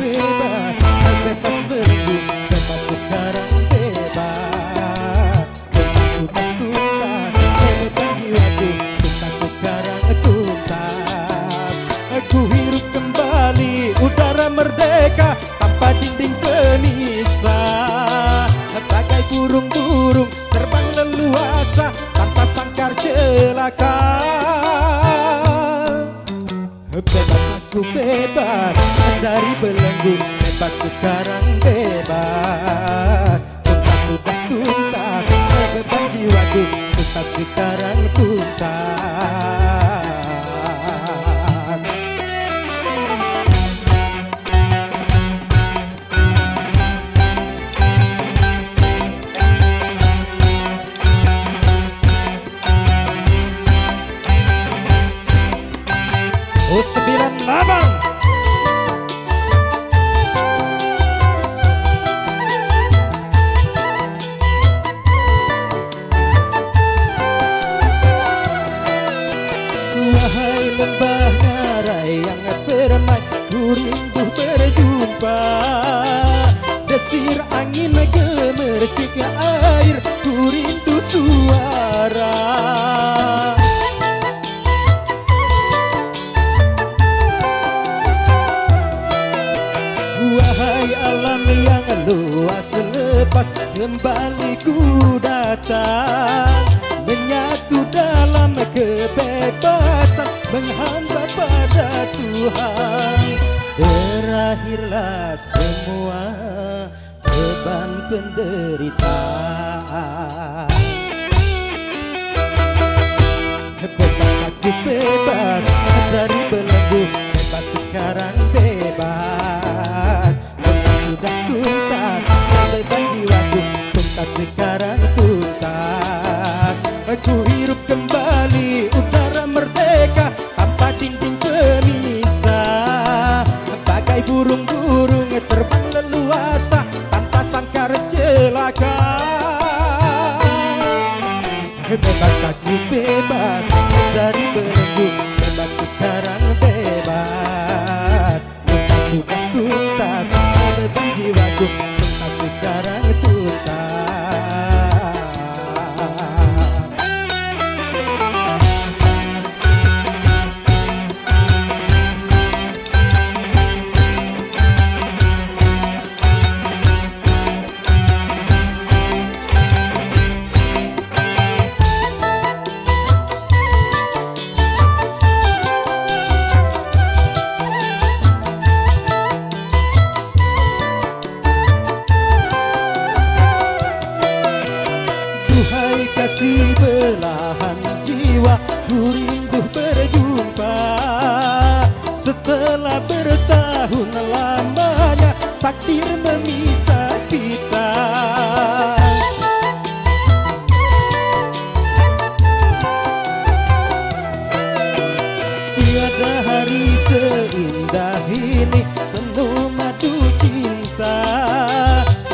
bebas, bebas belenggu, bebas sekarang bebas. Bebas sudah tuntas, bebas jiwaku, tuntas sekarang tuntas. Aku hirup kembali udara merdeka tanpa dinding pemisah. Bagai burung-burung terbang leluasa tanpa sangkar celaka. Bebas aku bebas dari belenggu, bebas sekarang bebas. Tuntas sudah tuntas, bebas jiwaku, tuntas sekarang tuntas. Oh 98. Wahai lembah ngarai yang permai, ku rindu berjumpa. Desir angin gemercik air, ku rindu suara. Wahai alam yang luas, lepas kembali ku datang, menyatu dalam kebebasan, menghamba pada Tuhan. Berakhirlah semua beban penderitaan. Bebas aku bebas dari belenggu, bebas sekarang bebas. Tuntas sudah tuntas, bebas jiwaku, tuntas sekarang tuntas. Aku hirup kembali udara merdeka tanpa dinding pemisah. Bagai burung-burung terbang leluasa tanpa sangkar celaka. Bebas aku bebas dari belenggu, bebas sekarang bebas. Tuntas sudah tuntas, bebas jiwaku, tuntas sekarang tuntas. Duhai kasih belahan jiwa, ku rindu berjumpa. Setelah bertahun lamanya takdir memisah kita. Tiada hari seindah ini penuh madu cinta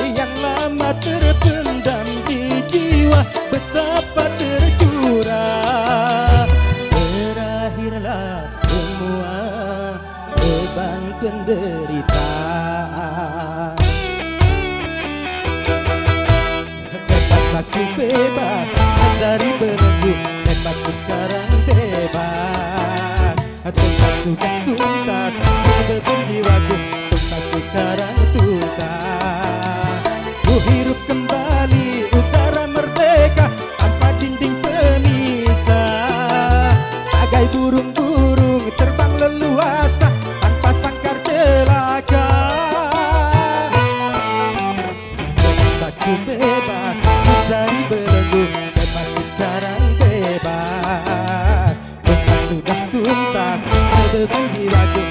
yang lama terpendam di jiwa, betapa tercurah. Berakhirlah semua beban penderitaan. Bebas aku bebas dari belenggu, bebas sekarang bebas. Tuntas sudah tuntas, bebas jiwaku, tuntas sekarang tuntas. Ku hirup kembali udara merdeka tanpa dinding pemisah. Bagai burung-burung terbang leluasa tanpa sangkar celaka. Bebas aku bebas dari belenggu, bebas sekarang bebas. Tuntas sudah tuntas, bebas jiwaku,